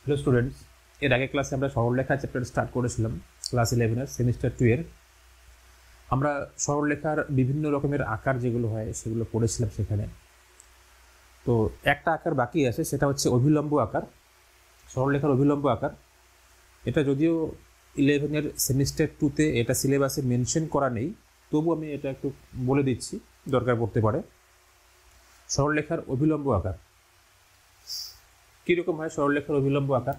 Hello students, এর আগে ক্লাসে আমরা সরলরেখা চ্যাপ্টার স্টার্ট করেছিলাম ক্লাস 11-এর সেমিস্টার 2-এর। আমরা সরলরেখার বিভিন্ন রকমের আকার যেগুলো হয় সেগুলো পড়েছিলাম সেখানে। তো একটা আকার বাকি আছে, সেটা হচ্ছে অভিলম্ব আকার, সরলরেখার অভিলম্ব আকার। এটা যদিও 11-এর সেমিস্টার 2-তে এটা সিলেবাসে মেনশন করা নেই, তবু আমি এটা একটু বলে দিচ্ছি, দরকার পড়তে পারে। সরলরেখার অভিলম্ব আকার কীরকম হয়? সরলরেখার অভিলম্ব আকার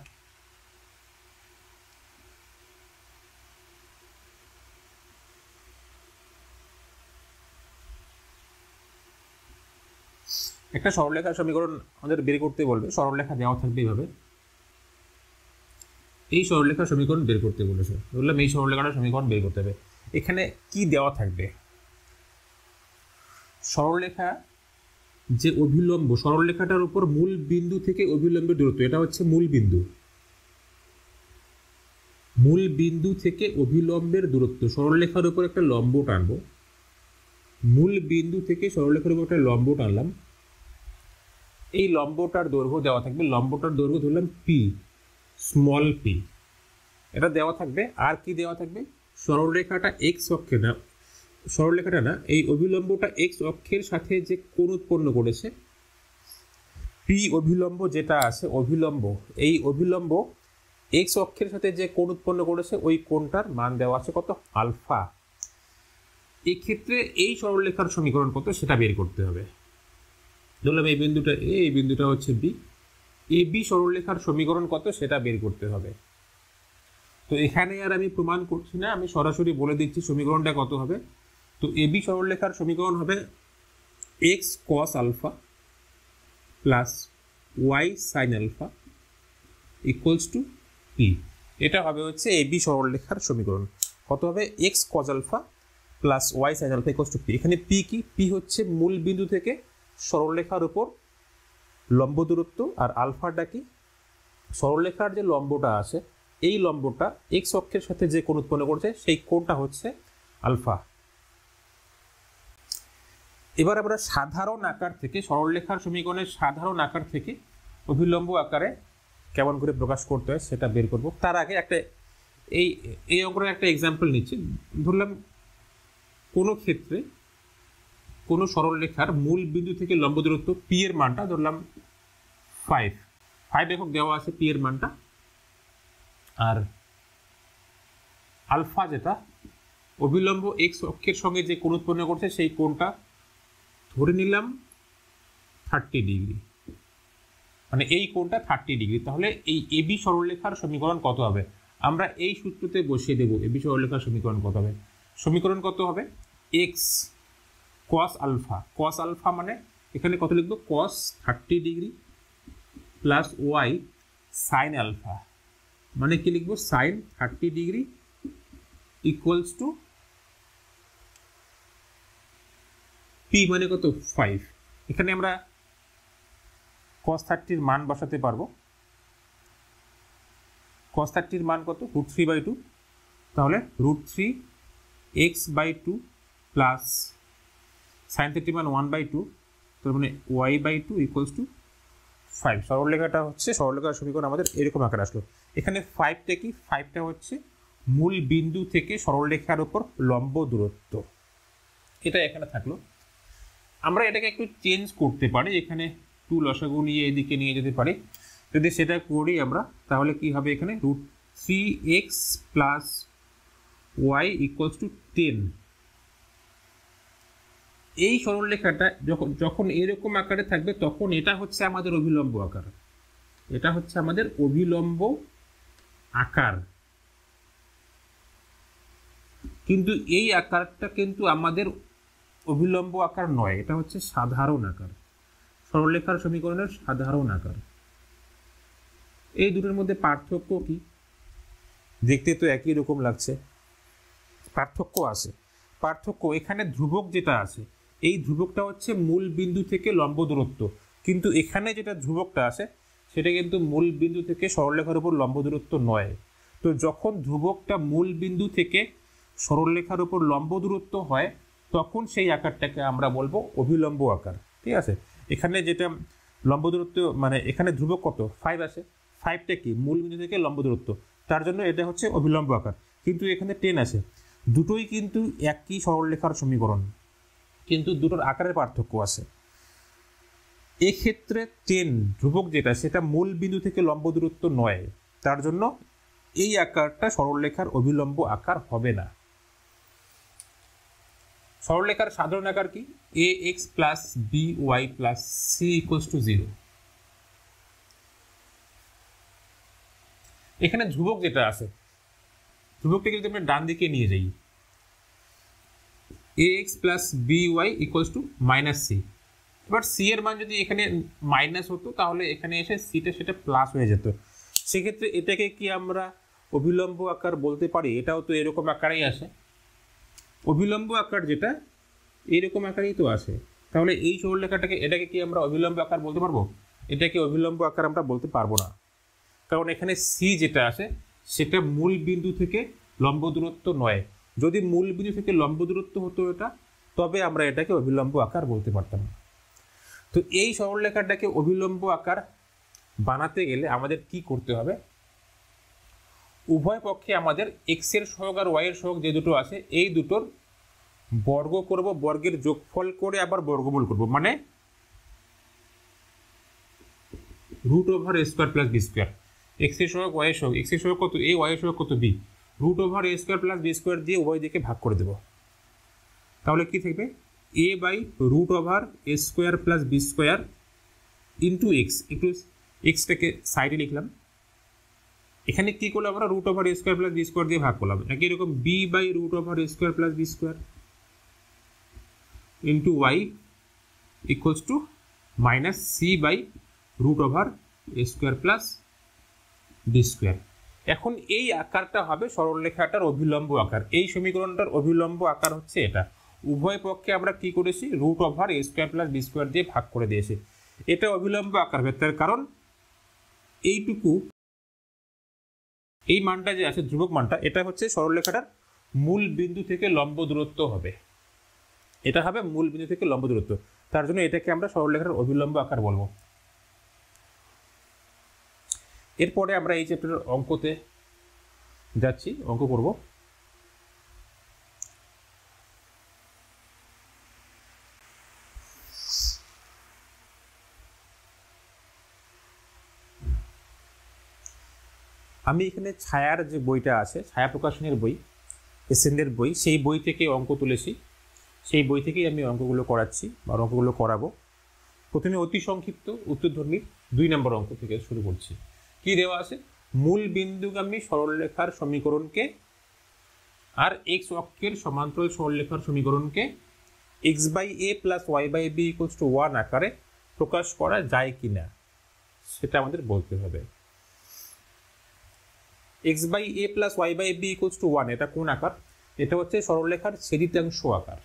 একটা সরলরেখার সমীকরণ আমাদের বের করতে বলবে। সরলরেখা দেওয়া থাকবে এইভাবে, এই সরলরেখার সমীকরণ বের করতে বলেছে। বললাম এই সরলরেখাটার সমীকরণ বের করতে হবে। এখানে কি দেওয়া থাকবে? সরলরেখা যে অভিলম্ব, সরলরেখাটার উপর মূল বিন্দু থেকে অভিলম্বের দূরত্ব, এটা হচ্ছে মূল বিন্দু। মূল বিন্দু থেকে অভিলম্বের দূরত্ব, সরলরেখার উপর একটা লম্ব টানবো। মূল বিন্দু থেকে সরলরেখার উপর একটা লম্ব টানলাম। এই লম্বটার দৈর্ঘ্য দেওয়া থাকবে, লম্বটার দৈর্ঘ্য ধরলাম পি, স্মল পি, এটা দেওয়া থাকবে। আর কি দেওয়া থাকবে? সরলরেখাটা এক্স অক্ষে না, সরলরেখাটা না, এই অভিলম্বটা এক্স অক্ষের সাথে যে কোণ উৎপন্ন করেছে, পি অভিলম্ব যেটা আছে, অভিলম্ব, এই অভিলম্ব এক্স অক্ষের সাথে যে কোণ উৎপন্ন করেছে ওই কোণটার মান দেওয়া আছে কত? আলফা। এই ক্ষেত্রে এই সরলরেখার সমীকরণ কত সেটা বের করতে হবে। ধরলাম এই বিন্দুটা এ, এই বিন্দুটা হচ্ছে বি, এ বি সরলরেখার সমীকরণ কত সেটা বের করতে হবে। তো এখানে আর আমি প্রমাণ করছি না, আমি সরাসরি বলে দিচ্ছি সমীকরণটা কত হবে। তো এ বি সরলরেখার সমীকরণ হবে x cos alpha plus Y sign alpha equals to p. এটা হবে হচ্ছে এ বি সরলরেখার সমীকরণ। কত হবে? X cos alpha plus Y sign alpha equals to p. এখানে পি কি? পি হচ্ছে মূল বিন্দু থেকে সরলরেখার উপর লম্ব দূরত্ব, আর আলফাটা কি? সরলরেখার যে লম্বটা আছে, এই লম্বটা এক্স অক্ষের সাথে যে কোণ উৎপন্ন করছে সেই কোণটা হচ্ছে আলফা। এবার আমরা সাধারণ আকার থেকে, সরলরেখার সমীকরণের সাধারণ আকার থেকে অভিলম্ব আকারে কেমন করে প্রকাশ করতে হয় সেটা বের করব। তার আগে একটা এই অঙ্কের একটা এক্সাম্পল নিচ্ছি। ধরলাম কোনো ক্ষেত্রে কোনো সরলরেখার মূল বিন্দু থেকে লম্ব দূরত্ব পি এর মানটা ধরলাম 5 একক দেওয়া আছে পি এর মানটা, আর আলফা যেটা অভিলম্ব এক্স অক্ষের সঙ্গে যে কোণ উৎপন্ন করছে সেই কোণটা ধরে নিলাম 30 ডিগ্রি, মানে এই কোণটা 30 ডিগ্রি। তাহলে এই এবি সরলরেখার সমীকরণ কত হবে? আমরা এই সূত্রতে বসিয়ে দেব এবি সরলরেখার সমীকরণ কত হবে। সমীকরণ কত হবে? X cos alpha, cos alpha মানে এখানে কত লিখবো? Cos 30 degree plus Y sign alpha, মানে কি লিখবো? Sin 30 degree equals to p মানে কত? 5। এখানে আমরা cos 30-র মান বসাতে পারবো। cos 30-র মান কত? √3/2। তাহলে √3 x/2 প্লাস সাইন 30 মান 1/2, তার মানে y/2 ইকুয়ালস টু 5। সরলরেখাটা হচ্ছে, সরলরেখার সমীকরণ আমাদের এরকম আকার আসলো। এখানে 5টা কি? 5টা হচ্ছে মূল বিন্দু থেকে সরলরেখার উপর লম্ব দূরত্ব, এটা এখানে থাকলো। আমরা এটাকে একটু চেঞ্জ করতে পারি, এখানে 2 লসাগু নিয়ে এদিকে নিয়ে যেতে পারি। যদি সেটা করি আমরা, তাহলে কি হবে? এখানে √3x plus Y equals two 10। এই সরলরেখাটা যখন এরকম আকারে থাকবে তখন এটা হচ্ছে আমাদের অভিলম্ব আকার, এটা হচ্ছে আমাদের অভিলম্ব আকার। কিন্তু এই আকারটা কিন্তু আমাদের অভিলম্ব আকার নয়, এটা হচ্ছে সাধারণ আকার, সরলরেখার সমীকরণের সাধারণ আকার। এই দুটোর মধ্যে পার্থক্য কি? দেখতে তো একই রকম লাগছে, পার্থক্য আছে। পার্থক্য এখানে ধ্রুবক যেটা আছে, এই ধ্রুবকটা হচ্ছে মূল বিন্দু থেকে লম্ব দূরত্ব, কিন্তু এখানে যেটা ধ্রুবকটা আছে সেটা কিন্তু মূল বিন্দু থেকে সরলরেখার উপর লম্ব দূরত্ব নয়। তো যখন ধ্রুবকটা মূল বিন্দু থেকে সরলরেখার উপর লম্ব দূরত্ব হয় তখন সেই আকারটাকে আমরা বলবো অভিলম্ব আকার। ঠিক আছে? এখানে যেটা লম্ব দূরত্ব, মানে এখানে ধ্রুবক কত? 5 আছে, 5টা কি মূল বিন্দু থেকে লম্ব দূরত্ব, তার জন্য এটা হচ্ছে অভিলম্ব আকার। কিন্তু এখানে 10 আছে, দুটোই কিন্তু একই সরলরেখার সমীকরণ, কিন্তু দুটোর আকারের পার্থক্য আছে। এক্ষেত্রে 10 ধ্রুবক যেটা, সেটা মূল বিন্দু থেকে লম্ব দূরত্ব নয়, তার জন্য এই আকারটা সরলরেখার অভিলম্ব আকার হবে না। সরলরেখার সাধারণ আকার কি? ax plus by plus c equals to 0। এখানে ধ্রুবক যেটা আছে, ধ্রুবকটাকে যদি আমরা ডান দিকে নিয়ে যাই, ax plus by equals to minus c। এবার c এর মান যদি এখানে মাইনাস হতো, তাহলে এখানে এসে সিটা সেটা প্লাস হয়ে যেত। সেক্ষেত্রে এটাকে কি আমরা অভিলম্ব আকার বলতে পারি? এটাও তো এরকম আকারেই আসে, অভিলম্ব আকার যেটা এইরকম আকারেই তো আসে। তাহলে এই সরলরেখাটাকে, এটাকে কি আমরা অভিলম্ব আকার বলতে পারবো? এটাকে অভিলম্ব আকার আমরা বলতে পারবো না, কারণ এখানে সি যেটা আসে সেটা মূল বিন্দু থেকে লম্ব দূরত্ব নয়। যদি মূল বিন্দু থেকে লম্ব দূরত্ব হতো এটা, তবে আমরা এটাকে অভিলম্ব আকার বলতে পারতাম। তো এই সরলরেখাটাকে অভিলম্ব আকার বানাতে গেলে আমাদের কি করতে হবে? উভয় পক্ষে আমাদের এক্স এর সহগ আর ওয়াই এর সহগ যে দুটো আছে, এই দুটোর বর্গ করব, বর্গের যোগফল করে আবার বর্গমূল করব, মানে root over A square plus B square. X এর সহগ ওয়াই এর সহগ, এক্স এর সহগ কত এ, ওয়াই এর সহগ কত B, root over A square plus B square দিয়ে উভয় দিকে ভাগ করে দেব। তাহলে কি থাকবে? A by root over A square plus B square into X. একটু এক্সটাকে সাইডে লিখলাম, এখানে কি করলাম আমরা? Root over A square plus B square দিয়ে ভাগ করলাম। একই রকম B by root over A square plus B square into Y equals to minus C by root over A square plus B square. এখন এই আকারটা হবে সরলরেখাটার অভিলম্ব আকার। এই সমীকরণটার অভিলম্ব আকার হচ্ছে এটা। উভয় পক্ষে আমরা কি করেছি? Root over A square plus B square দিয়ে ভাগ করে দিয়েছি। এটা অভিলম্ব আকার হবে, তার কারণ এইটুকু, এই মানটা যে আছে ধ্রুবক মানটা, এটা হচ্ছে সরলরেখাটার মূল বিন্দু থেকে লম্ব দূরত্ব হবে। এটা হবে মূল বিন্দু থেকে লম্ব দূরত্ব, তার জন্য এটাকে আমরা সরলরেখার অভিলম্ব আকার বলবো। এরপরে আমরা এই চ্যাপ্টারের অঙ্কতে যাচ্ছি, অঙ্ক করব। আমি এখানে ছায়ার যে বইটা আছে, ছায়া প্রকাশনের বই, এসএনদের বই, সেই বই থেকে অঙ্ক তুলেছি। সেই বই থেকেই আমি অঙ্কগুলো করাচ্ছি বা অঙ্কগুলো করাবো। প্রথমে অতি সংক্ষিপ্ত উত্তরধর্মীর 2 নম্বর অঙ্ক থেকে শুরু করছি। কি দেওয়া আছে? মূল বিন্দুগামী সরলরেখার সমীকরণকে আর এক্স অক্ষের সমান্তরাল সরলরেখার সমীকরণকে x by A plus Y by B equals to 1 আকারে প্রকাশ করা যায় কিনা সেটা আমাদের বলতে হবে। X by A plus Y by B equals to 1, এটা কোন আকার? এটা হচ্ছে সরলরেখার ছেদিতাংশ আকার।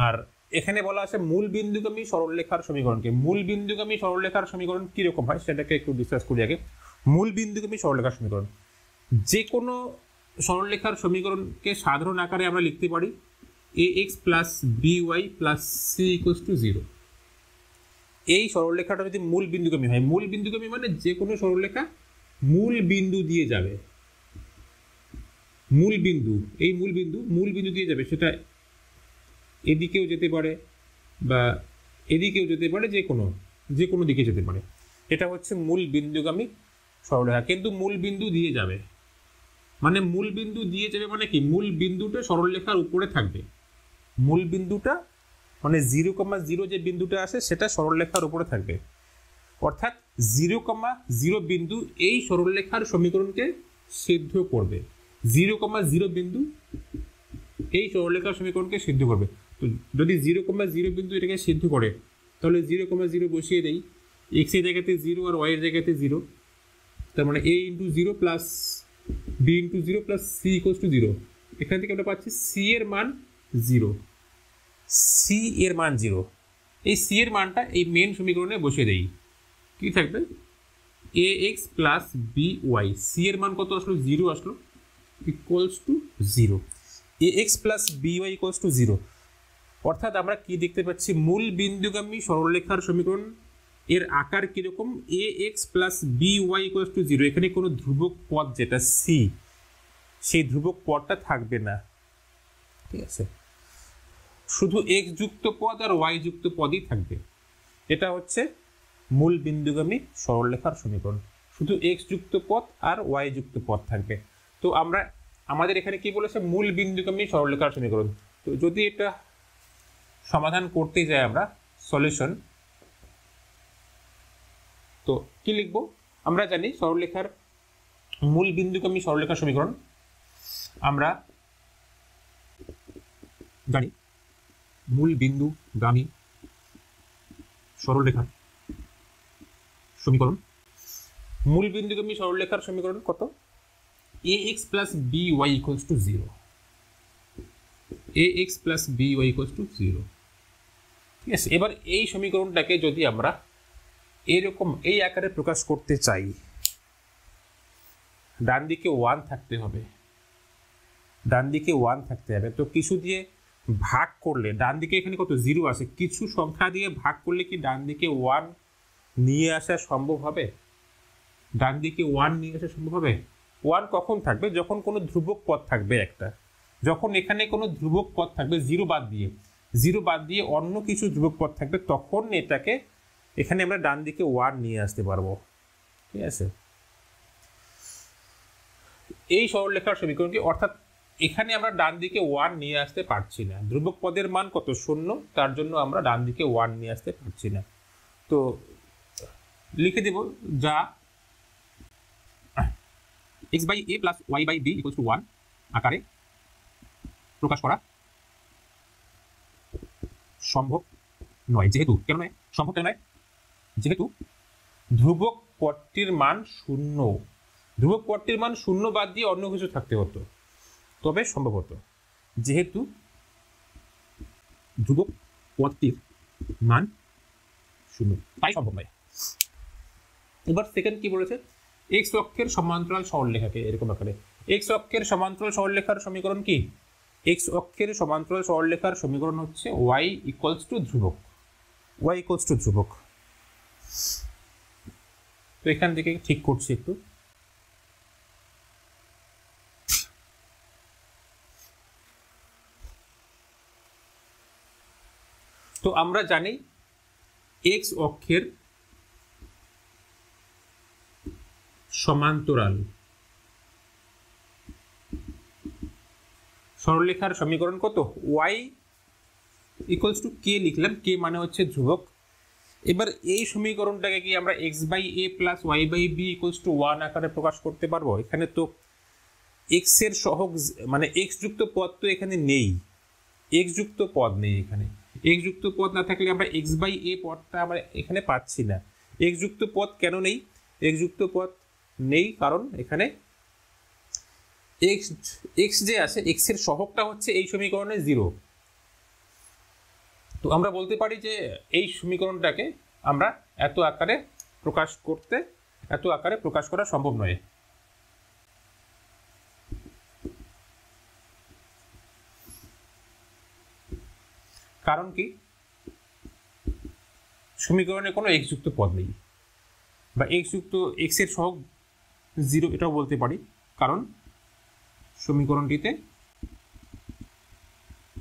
আর এখানে বলা আছে মূল বিন্দুগামী সরলরেখার সমীকরণকে। মূল বিন্দুগামী সরলরেখার সমীকরণ কিরকম হয় সেটাকে একটু ডিসকাস করি আগে। মূল বিন্দুগামী সরলরেখার সমীকরণ, যে কোনো সরলরেখার সমীকরণকে সাধারণ আকারে আমরা লিখতে পারি A X plus B Y plus C equals to 0। এই সরলরেখাটা যদি মূল বিন্দুগামী হয়, মূল বিন্দুগামী মানে যে কোনো সরলরেখা মূল বিন্দু দিয়ে যাবে, মূল বিন্দু, এই মূল বিন্দু দিয়ে যাবে, সেটা এদিকেও যেতে পারে বা এদিকেও যেতে পারে, যে কোনো দিকে যেতে পারে। এটা হচ্ছে মূল বিন্দুগামী সরলরেখা, কিন্তু মূল বিন্দু দিয়ে যাবে মানে, মূল বিন্দু দিয়ে যাবে মানে কি? মূল বিন্দুটা সরলরেখার উপরে থাকবে। মূল বিন্দুটা মানে 0,0 যে বিন্দুটা আসে সেটা সরলরেখার উপরে থাকবে, অর্থাৎ 0,0 বিন্দু এই সরলরেখার সমীকরণকে সিদ্ধ করবে। 0,0 বিন্দু এই সরলরেখার সমীকরণকে সিদ্ধ করবে। তো যদি 0,0 বিন্দু এটাকে সিদ্ধ করে, তাহলে 0,0 বসিয়ে দেই, এক্স এর জায়গাতে 0 আর ওয়াই এর জায়গাতে 0, তার মানে a into 0 plus b into 0 plus C equals to 0। এখান থেকে আমরা পাচ্ছি সি এর মান 0, সি এর মান 0। এই সি এর মানটা এই মেন সমীকরণে বসিয়ে দেই, কি থাকবে? A X plus B Y, C এর মান কত আসলো? 0 আসলো, equals to 0। A X plus B Y equals to 0, অর্থাৎ আমরা কি দেখতে পাচ্ছি? মূল বিন্দুগামী সরলরেখার সমীকরণ এর আকার কিরকম, A X plus B Y equal to zero. এখানে কোনো ধ্রুবক পদ যেটা সি, সেই ধ্রুবক পদটা থাকবে না, ঠিক আছে, শুধু এক্স যুক্ত পদ আর ওয়াই যুক্ত পদই থাকবে। এটা হচ্ছে মূল বিন্দুগামী সরলরেখার সমীকরণ, শুধু এক্স যুক্ত পদ আর ওয়াই যুক্ত পদ থাকবে। তো আমাদের এখানে কি বলেছে, মূল বিন্দুগামী সরলরেখার সমীকরণ। তো যদি এটা সমাধান করতে যাই আমরা সলিউশন, তো কি লিখবো, আমরা জানি সরলরেখার মূল বিন্দুগামী সরলরেখার সমীকরণ, আমরা জানি মূল বিন্দুগামী সরলরেখার সমীকরণ, মূল বিন্দুগামী সরলরেখার সমীকরণ কত, A X plus B Y equals to zero, A X plus B Y equals to zero, ঠিক আছে। এবার এই সমীকরণটাকে যদি আমরা এরকম এই আকারে প্রকাশ করতে চাই, ডান দিকে ওয়ান থাকতে হবে, ডান দিকে ওয়ান থাকতে হবে। তো কিছু দিয়ে ভাগ করলে ডান দিকে এখানে কত জিরো আছে, কিছু সংখ্যা দিয়ে ভাগ করলে কি ডান দিকে ওয়ান নিয়ে আসা সম্ভব হবে, ডান দিকে ওয়ান নিয়ে আসা সম্ভব হবে। ওয়ান কখন থাকবে, যখন কোনো ধ্রুবক পদ থাকবে একটা, যখন এখানে কোনো ধ্রুবক পদ থাকবে জিরো বাদ দিয়ে অন্য কিছু ধ্রুবক পদ থাকবে, তখন এটাকে এখানে আমরা ডান দিকে ওয়ান নিয়ে আসতে পারবো, ঠিক আছে। এই সরলরেখার সমীকরণটি, অর্থাৎ এখানে আমরা ডান দিকে ওয়ান নিয়ে আসতে পারছি না, ধ্রুবক পদের মান কত শূন্য, তার জন্য আমরা ডান দিকে ওয়ান নিয়ে আসতে পারছি না। তো লিখে দেব যা x by a plus y by b equals to 1 আকারে প্রকাশ করা সম্ভব নয়। যেহেতু কেন নয়, সম্ভব কেন নয়, যেহেতু ধ্রুবক পদটির মান শূন্য, ধ্রুবক পদটির মান শূন্য বাদ দিয়ে অন্য কিছু থাকতে হতো, তবে সম্ভব হতো। যেহেতু ধ্রুবক পদটির মান শূন্য, তাই সম্ভব নয়। এবার সেকেন্ড কি বলেছে, এক্স অক্ষের সমান্তরাল সরলরেখাকে এরকম আকারে, এক্স অক্ষের সমান্তরাল সরলরেখার সমীকরণ কি, এক্স অক্ষের সমান্তরাল সরলরেখার সমীকরণ হচ্ছে ওয়াই ইকুয়ালস টু ধ্রুবক, ওয়াই ইকুয়ালস টু ধ্রুবক। তো এখান থেকে ঠিক করছি একটু, তো আমরা জানি এক্স অক্ষের সমান্তরাল সরলরেখার সমীকরণ কত, y ইকুয়ালস টু কে লিখলাম, কে মানে হচ্ছে ধ্রুবক। এবার এই সমীকরণটাকে কি আমরা x by a plus y by b equals to 1 আকারে প্রকাশ করতে পারবো। এখানে তো x এর সহগ মানে x যুক্ত পদ তো এখানে নেই, x যুক্ত পদ নেই এখানে, x যুক্ত পদ না থাকলে আমরা x বাই a পদটা আমরা এখানে পাচ্ছি না। x যুক্ত পদ কেন নেই, x যুক্ত পদ নেই কারণ এখানে x যে আছে, x এর সহগটা হচ্ছে এই সমীকরণে 0। তো আমরা বলতে পারি যে এই সমীকরণটাকে আমরা এত আকারে প্রকাশ করা সম্ভব নয়। কারণ কি, সমীকরণে কোনো x যুক্ত পদ নেই, বা x এর সহগ 0 এটাও বলতে পারি, কারণ সমীকরণটিতে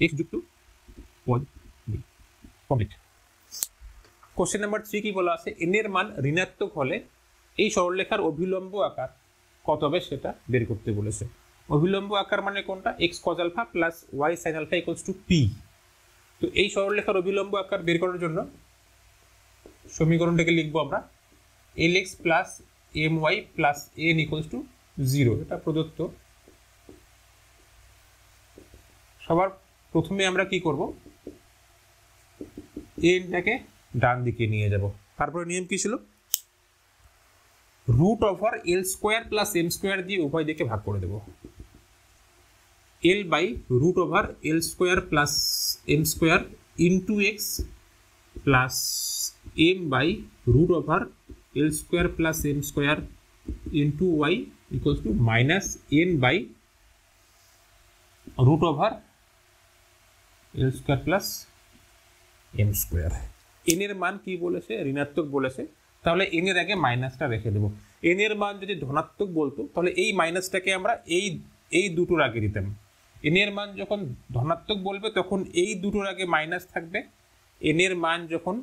x যুক্ত পদ নেই। কমপ্লিট। কোশ্চেন নাম্বার 3 কি বলা আছে, n এর মান ঋণাত্মক হলে এই সরলরেখার অভিলম্ব আকার কত হবে সেটা বের করতে বলেছে। অভিলম্ব আকার মানে কোনটা, x cos alpha plus y sin alpha equals to p। তো এই সরলরেখার অভিলম্ব আকার বের করার জন্য সমীকরণটাকে লিখবো আমরা lx plus my plus n equals to 0। এটা প্রদত্ত। সবার প্রথমে আমরা কি করব, এনটাকে ডান দিকে নিয়ে যাব। তারপরে নিয়ম কি ছিল, root over L square plus M square দিয়ে উভয় দিকে ভাগ করে দেব। L by root over L square plus M square into X plus M by root over L square plus M square into Y equals to minus N by root over L square plus M square. N এর মান কি বলেছে, ঋণাত্মক বলেছে, তাহলে N এর আগে মাইনাসটা রেখে দেবো। এন এর মান যদি ধনাত্মক বলতো তাহলে এই মাইনাসটাকে আমরা এই দুটোর আগে দিতাম। এন এর মান যখন ধনাত্মক বলবে তখন এই দুটোর আগে মাইনাস থাকবে, এন এর মান যখন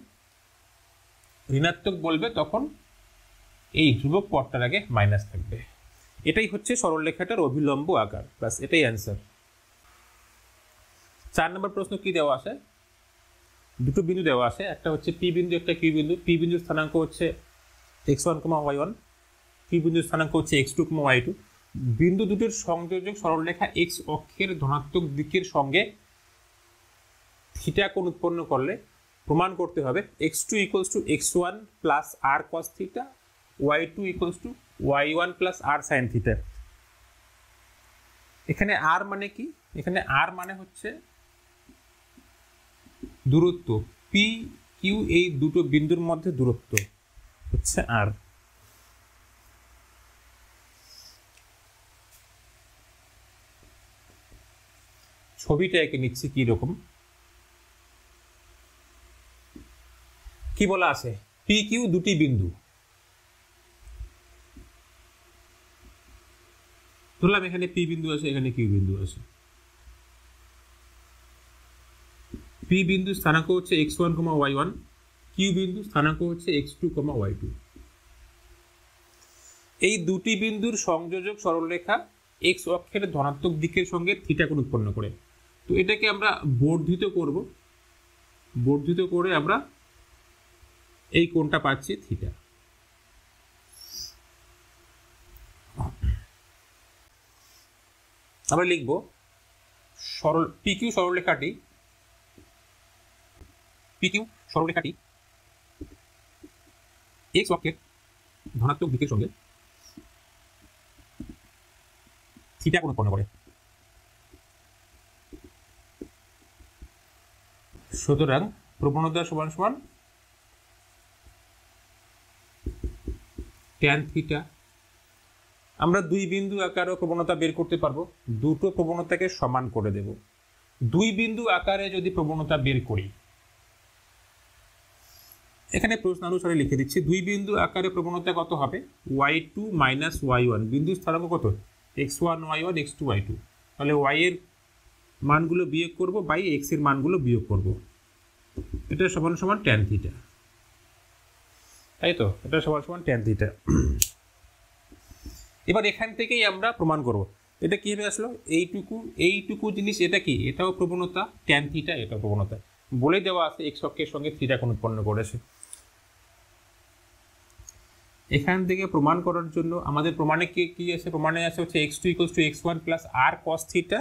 ঋণাত্মক বলবে তখন এই ধ্রুবক পদটার আগে মাইনাস থাকবে। এটাই হচ্ছে সরলরেখাটার অভিলম্ব আকার, ব্যাস এটাই অ্যান্সার। 4 নম্বর প্রশ্ন কি দেওয়া আছে, দুটো বিন্দু দেওয়া আছে, একটা হচ্ছে পি বিন্দু, একটা কিউ বিন্দু। পি বিন্দুর স্থানাঙ্ক হচ্ছে x1, y1, কিউ বিন্দুর স্থানাঙ্ক হচ্ছে x2, y2। বিন্দু দুটির সংযোজক সরলরেখা x অক্ষের ধনাত্মক দিকের সঙ্গে থিটা কোণ উৎপন্ন করলে প্রমাণ করতে হবে x2 = x1 plus r cos theta, y2 = y1 plus r sin theta. এখানে r মানে কি, এখানে r মানে হচ্ছে দূরত্ব, পি কিউ এই দুটো বিন্দুর মধ্যে দূরত্ব হচ্ছে r। ছবিটা এঁকে নিচ্ছি কি রকম, কি বলা আছে, পি কিউ দুটি বিন্দু, ধরলাম এখানে পি বিন্দু আছে, এখানে কিউ বিন্দু আছে। পি বিন্দু স্থানাঙ্ক হচ্ছে x1, y1, কিউ বিন্দু স্থানাঙ্ক হচ্ছে x2, y2। এই দুটি বিন্দুর সংযোজক সরলরেখা x অক্ষের ধনাত্মক দিকের সঙ্গে থিটা কোণ উৎপন্ন করে। তো এটাকে আমরা বর্ধিত করব, বর্ধিত করে আমরা এই কোণটা পাচ্ছি থিটা। আমরা লিখব পিকিউ সরলরেখাটি, পিকিউ সরলরেখাটি x অক্ষের ধনাত্মক দিকের সঙ্গে থিটা কোণ উৎপন্ন করে। সুতরাং প্রবণতা সমান সমান ট্যান থিটা। আমরা দুই বিন্দু আকারেও প্রবণতা বের করতে পারবো, দুটো প্রবণতাকে সমান করে দেব। দুই বিন্দু আকারে যদি প্রবণতা বের করি, এখানে প্রশ্ন অনুসারে লিখে দিচ্ছি, দুই বিন্দু আকারে প্রবণতা কত হবে, y2 মাইনাস y1, বিন্দু স্থানাঙ্ক কত x1 y1 x2 y2, তাহলে y এর মানগুলো বিয়োগ করব বাই x এর মানগুলো বিয়োগ করব, এটা সমান সমান ট্যান থিটা, তাই তো, এটা সমান সমান ট্যান থিটা। এবার এখান থেকেই আমরা প্রমাণ করব এটা কিভাবে আসলো, এইটুকু জিনিস, এটা কি, এটাও প্রবণতা, ট্যান থিটা এটাও প্রবণতা, বলে দেওয়া আছে x অক্ষের সঙ্গে থিটা কোণ উৎপন্ন করেছে। এখান থেকে প্রমাণ করার জন্য আমাদের প্রমাণে কি আছে, প্রমাণে আছে হচ্ছে x2 = x1 plus r cos theta,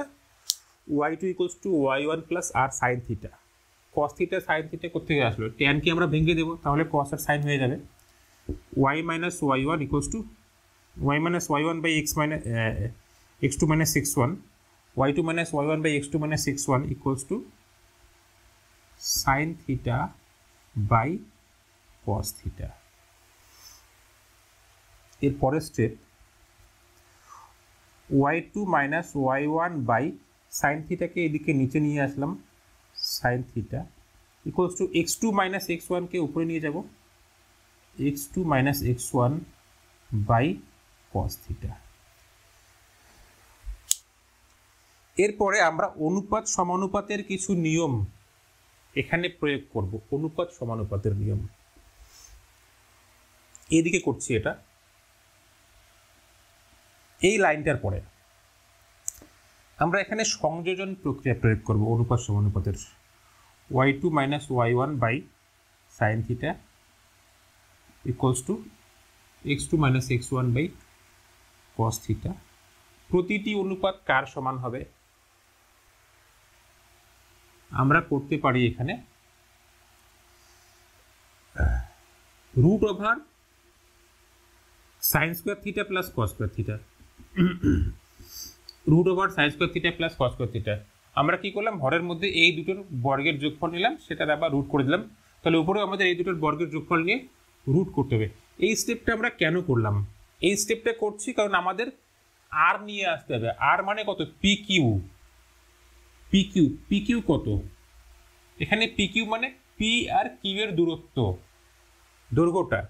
y2 = y1 plus r sin theta. cos theta sin theta কোথেকে আসলো, ট্যান কি আমরা ভেঙে দেবো, তাহলে cos আর sin হয়ে যাবে। y minus y1 = y minus y1 by x2 minus x1, y2 minus y1 by x2 minus x1 equals to sin theta by cos theta। এর পরের step, y2 minus y1 by sin theta কে এদিকে নিচে নিয়ে আসলাম, sin theta equals to x2 minus x1 কে উপরে নিয়ে যাব, x2 minus x1 by cos theta। এরপরে আমরা অনুপাত সমানুপাতের কিছু নিয়ম এখানে প্রয়োগ করব, অনুপাত সমানুপাতের নিয়ম এদিকে করছি, এটা এই লাইনটার পরে আমরা এখানে সংযোজন প্রক্রিয়া প্রয়োগ করব অনুপাত সমানুপাতের, y2 minus y1 by sin theta equals to x2 minus x1 by cos theta। প্রতিটি অনুপাত কার সমান হবে আমরা করতে পারি এখানে root over sin square theta plus cos square theta, root over sin square theta plus cos square theta। আমরা কি করলাম, হরের মধ্যে এই দুটোর বর্গের যোগফল নিলাম, সেটার আবার রুট করে দিলাম, তাহলে উপরেও আমাদের এই দুটোর বর্গের যোগফল নিয়ে রুট করতে হবে। এই স্টেপটা আমরা কেন করলাম, এই স্টেপটা করছি কারণ আমাদের আর নিয়ে আসতে হবে। আর মানে কত, পিকিউ, পিকিউ কত, এখানে পিকিউ মানে পি আর কিউ এর দূরত্ব, দৈর্ঘ্যটা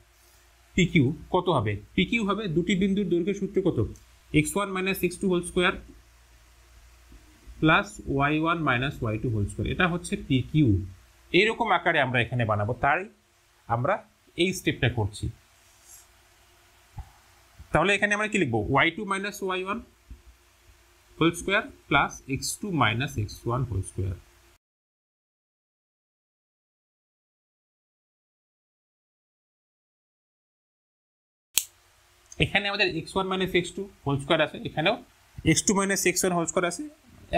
পি কিউ কত হবে? পি কিউ হবে দুটি বিন্দুর দৈর্ঘ্যের সূত্র কত? x1 - x2 whole square plus y1 - y2 whole square. এটা হচ্ছে পি কিউ। এইরকম আকারে আমরা এখানে বানাবো, তাই আমরা এই স্টেপটা করছি। তাহলে এখানে আমরা কি লিখবো? y2 - y1 whole square plus x2 - x1 whole square. এখানে আমাদের x1 - x2 হোল স্কোয়ার আছে, এখানেও x2 - x1 হোল স্কোয়ার আছে,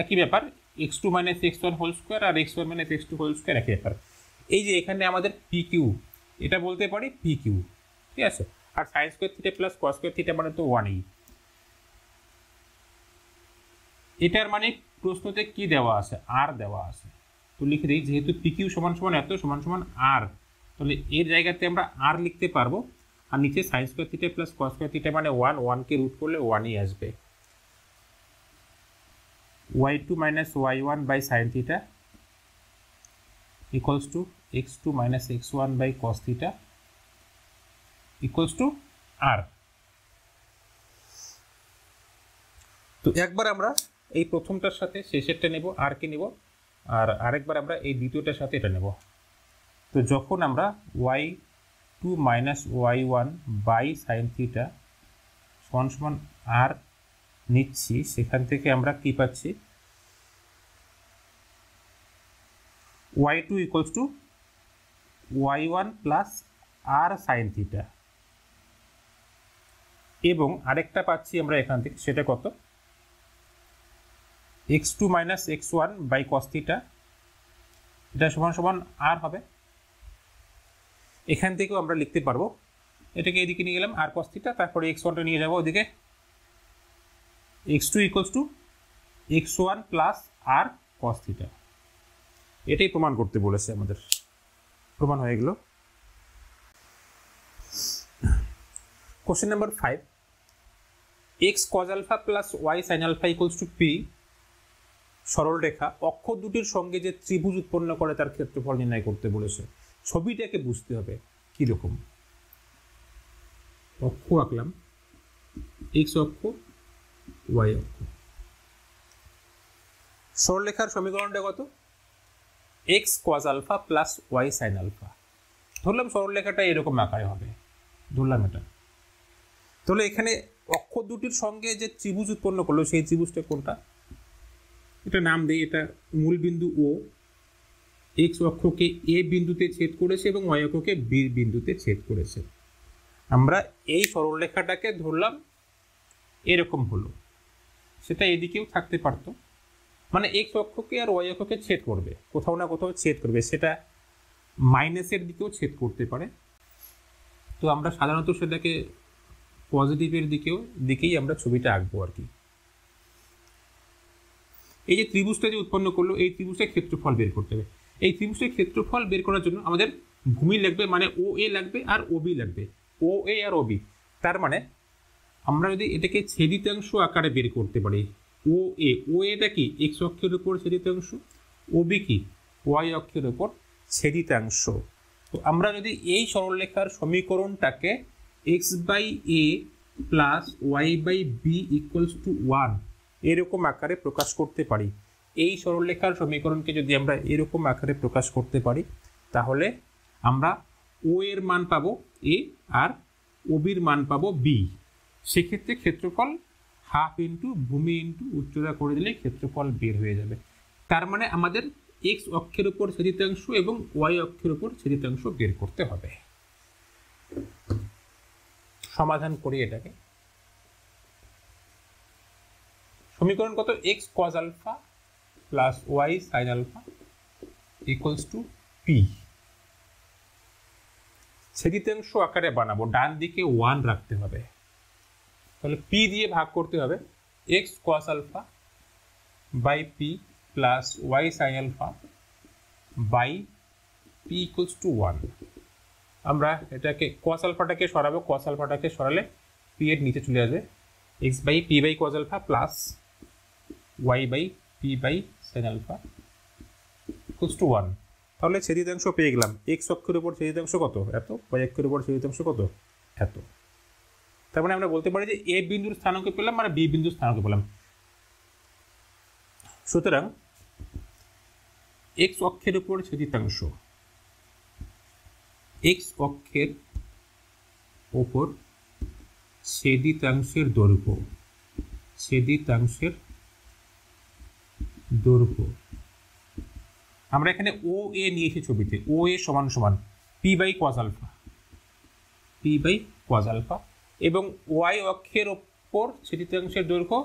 একই ব্যাপার। x2 - x1 হোল স্কোয়ার আর x1 - x2 হোল স্কোয়ার একই ব্যাপার। এই যে এখানে আমাদের পি কিউ, এটা বলতে পারি পি কিউ, ঠিক আছে। আর sine square theta plus cos square theta মানে তো 1ই। এটার মানে প্রশ্নতে কি দেওয়া আছে? আর দেওয়া আছে, তো লিখে দিই যেহেতু পি কিউ সমান সমান এত সমান সমান আর, তাহলে এর জায়গাতে আমরা আর লিখতে পারবো। আর নিচে sign square theta plus cos square theta মানে 1, 1কে রুট করলে 1ই আসবে। y2 - y1 by sine theta equals to x2 - x1 by cos theta equals to R. তো একবার আমরা এই প্রথমটার সাথে শেষেরটা নেব, আর কে নেব, আর আরেকবার আমরা এই দ্বিতীয়টার সাথে এটা নেব। তো যখন আমরা y2 - y1 by sine theta সমান সমান আর নিচ্ছি, সেখান থেকে আমরা কি পাচ্ছি? y2 equals to y1 plus r sin theta, এবং আরেকটা পাচ্ছি আমরা এখান থেকে, সেটা কত? x2 - x1 by cos theta, এটা সমান সমান আর হবে। এখান থেকেও আমরা লিখতে পারবো, এটাকে এদিকে নিয়ে গেলাম আর কস থিটা, তারপরে x1টা নিয়ে যাবো ওদিকে, x2 equals to x1 plus r cos theta. এটাই প্রমাণ করতে বলেছে আমাদের, প্রমাণ হয়ে গেল। Question number 5, x cos alpha plus y sin alpha equals to p সরল রেখা অক্ষ দুটির সঙ্গে যে ত্রিভুজ উৎপন্ন করে তার ক্ষেত্রফল নির্ণয় করতে বলেছে। ছবিটাকে বুঝতে হবে কিরকম। অক্ষ আঁকলাম, x অক্ষ, y অক্ষ। সরলরেখার সমীকরণটা কত? x cos alpha plus y sin alpha. ধরলাম সরলরেখাটা এরকম আকারে হবে, ধরলাম এটা। তাহলে এখানে অক্ষ দুটির সঙ্গে যে ত্রিভুজ উৎপন্ন করলো সেই ত্রিভুজটা কোনটা? এটা নাম দিই, এটা মূল বিন্দু ও, x অক্ষকে এ বিন্দুতে ছেদ করেছে এবং y অক্ষকে বি বিন্দুতে ছেদ করেছে। আমরা এই সরলরেখাটাকে ধরলাম এরকম হলো, সেটা এদিকেও থাকতে পারত, মানে x অক্ষকে আর y অক্ষকে ছেদ করবে, কোথাও না কোথাও ছেদ করবে, সেটা মাইনাসের দিকেও ছেদ করতে পারে। তো আমরা সাধারণত সেটাকে পজিটিভের দিকেই আমরা ছবিটা আঁকবো আর কি। এই যে ত্রিভুজটা যে উৎপন্ন করলো, এই ত্রিভুজের ক্ষেত্রফল বের করতে হবে। এই ত্রিভুজের ক্ষেত্রফল বের করার জন্য আমাদের ভূমি লাগবে, মানে ও এ লাগবে আর ও বি লাগবে, ও এ আর ও বি। তার মানে আমরা যদি এটাকে ছেদিতাংশ আকারে বের করতে পারি, ও এটা কি এক্স অক্ষের উপর ছেদিতাংশ, ও বি কি ওয়াই অক্ষের উপর ছেদিতাংশ। তো আমরা যদি এই সরলরেখার সমীকরণটাকে X by A plus Y by B equals to 1 এরকম আকারে প্রকাশ করতে পারি, এই সরলরেখার সমীকরণকে যদি আমরা এরকম আকারে প্রকাশ করতে পারি, তাহলে আমরা ও এর মান পাবো এ আর ও বির মান পাবো বি। সেক্ষেত্রে ক্ষেত্রফল হাফ ইন্টু ভূমি ইন্টু উচ্চতা করে দিলে ক্ষেত্রফল বের হয়ে যাবে। তার মানে আমাদের এক্স অক্ষের উপর ছেদিতাংশ এবং ওয়াই অক্ষের উপর ছেদিতাংশ বের করতে হবে। সমাধান করি এটাকে। সমীকরণ কত? X cos alpha plus Y sign alpha equals to P. ছেদিতাংশ আকারে বানাবো, ডান দিকে 1 রাখতে হবে, তাহলে পি দিয়ে ভাগ করতে হবে। X cos alpha by p plus Y sign alpha by p equals to 1। আমরা এটাকে কস আলফাটাকে সরাবো, কস আলফাটাকে সরালে পি এর নিচে চলে আসবে, x by p by cos alpha plus Y by p by sin alpha equals to 1। তাহলে ছেদিতাংশ পেয়ে গেলাম, এক্স অক্ষের উপর ছেদিতাংশ কত এত, ওয়াই অক্ষের উপর ছেদিতাংশ কত এত। তার মানে আমরা বলতে পারি যে এ বিন্দুর স্থানাঙ্ক পেলাম আর বি বিন্দুর স্থানাঙ্ক পেলাম। সুতরাং এক্স অক্ষের উপর ছেদিতাংশ, এক্স অক্ষের উপর ছেদিতাংশের দৈর্ঘ্য, ছেদিতাংশের দৈর্ঘ্য আমরা এখানে ও এ নিয়েছি ছবিতে, ও এ সমান সমান p by cos alpha, p by cos alpha, এবং ওয়াই অক্ষের ওপর ছেদিতাংশের দৈর্ঘ্য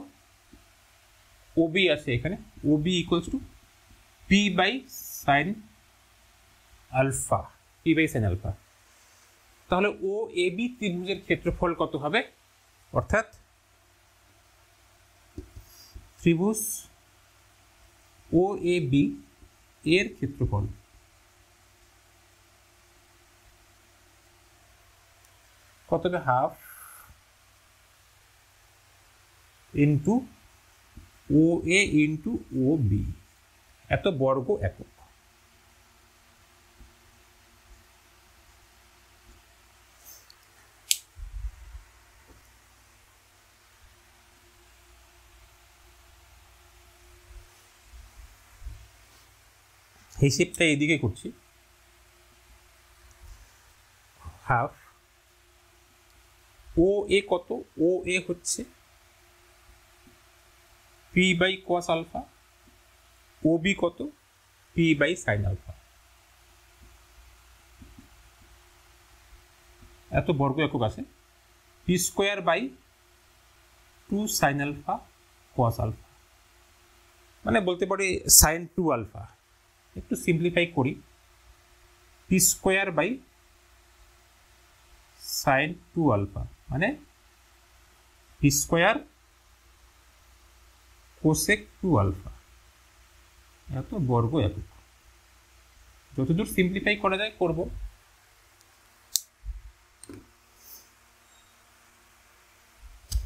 ওবি আছে এখানে, OB equals to p by sin alpha, p by sin alpha. তাহলে ও এ বি ত্রিভুজের ক্ষেত্রফল কত হবে, অর্থাৎ ত্রিভুজ ও এ বি এর ক্ষেত্রফল কত হবে, হাফ ইন্টু ও এ ইন্টু ও বি, এত বর্গ একক। হিসেবটা এইদিকে করছি, হাফ ও এ কত, ও এ হচ্ছে p by cos alpha, O B কত পি বাই সাইন আলফা, এত বর্গ একক আছে, p square by 2 sin alpha cos alpha, মানে বলতে পারি সাইন 2 আলফা। একটু সিম্পলিফাই করি, p square by sin 2 alpha মানে পি স্কোয়ার কোসেক 2 আলফা, এত বর্গ একক। যতদূর সিম্পলিফাই করা যায় করব।